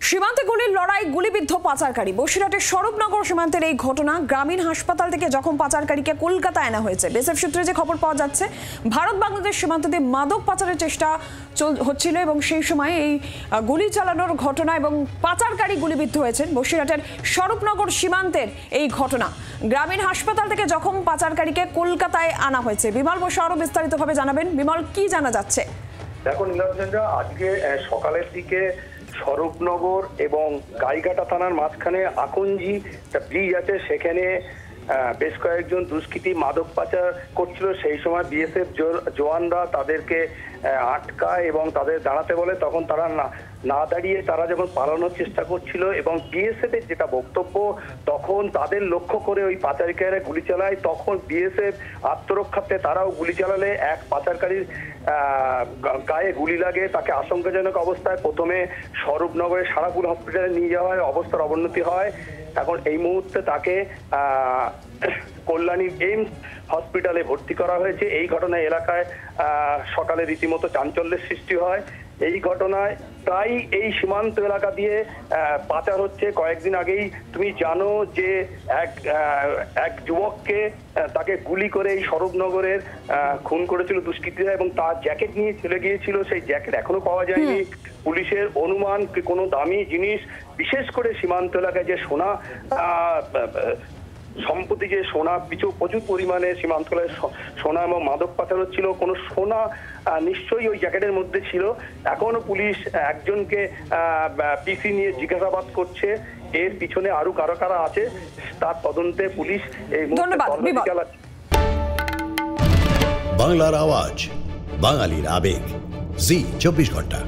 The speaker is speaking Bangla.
সীমান্তে গুলির লড়াই, গুলিবিদ্ধ পাচারকারী। বসিরহাটের স্বরূপনগর সীমান্তের এই ঘটনা। গ্রামীণ হাসপাতাল থেকে জখম পাচারকারীকে কলকাতায় আনা হয়েছে। বিএসএফ সূত্রে যে খবর পাওয়া যাচ্ছে, ভারত বাংলাদেশ সীমান্তে দিয়ে মাদক পাচারের চেষ্টা হচ্ছিল এবং সেই সময় এই গুলি চালানোর ঘটনা এবং পাচারকারী গুলিবিদ্ধ হয়েছেন। বসিরহাটের স্বরূপনগর সীমান্তের এই ঘটনা। গ্রামীণ হাসপাতাল থেকে জখম পাচারকারীকে কলকাতায় আনা হয়েছে। বিমল বসু আরো বিস্তারিতভাবে জানাবেন। বিমল, কি জানা যাচ্ছে? দেখো নীলাঞ্জনরা, আজকে সকালের দিকে স্বরূপনগর এবং গাইঘাটা থানার মাঝখানে আকঞ্জি একটা ব্রিজ আছে, সেখানে বেশ কয়েকজন দুষ্কৃতী মাদক পাচার করছিল। সেই সময় বিএসএফ জওয়ানরা তাদেরকে আটকায় এবং তাদের দাঁড়াতে বলে। তখন তারা না দাঁড়িয়ে তারা যখন পালানোর চেষ্টা করছিল এবং বিএসএফ এর যেটা বক্তব্য, তখন তাদের লক্ষ্য করে ওই পাচারকারীরা গুলি চালায়। তখন বিএসএফ আত্মরক্ষার্থে তারাও গুলি চালালে এক পাচারকারীর গায়ে গুলি লাগে। তাকে আশঙ্কাজনক অবস্থায় প্রথমে স্বরূপনগরের সারাপুর হসপিটালে নিয়ে যাওয়া হয়, অবস্থার অবনতি হয়। এখন এই মুহূর্তে তাকে কল্যাণী এইমস হসপিটালে ভর্তি করা হয়েছে। এই ঘটনায় এলাকায় সকালে রীতিমতো চাঞ্চল্যের সৃষ্টি হয়। এই ঘটনায় প্রায় এই সীমান্ত এলাকা দিয়ে পাচার হচ্ছে। কয়েকদিন আগেই তুমি জানো যে এক যুবককে তাকে গুলি করে এই স্বরূপনগরের খুন করেছিল দুষ্কৃতীরা এবং তার জ্যাকেট নিয়ে চলে গিয়েছিল। সেই জ্যাকেট এখনো পাওয়া যায়নি। পুলিশের অনুমান কোনো দামি জিনিস, বিশেষ করে সীমান্ত এলাকায় যে সোনা সম্প্রতি যে সোনা প্রচুর পরিমাণে সীমান্তলায় সোনা এবং মাদক পাচার হচ্ছিল, কোনো সোনা নিশ্চয়ই ওই জ্যাকেটের মধ্যে ছিল। এখনো পুলিশ একজনকে পিসি নিয়ে জিজ্ঞাসাবাদ করছে। এর পিছনে আরো কারা আছে তার তদন্তে পুলিশ এই মুহূর্তে চালাচ্ছে। বাংলার আওয়াজ, বাঙালির আবেগ, জি 24 ঘন্টা।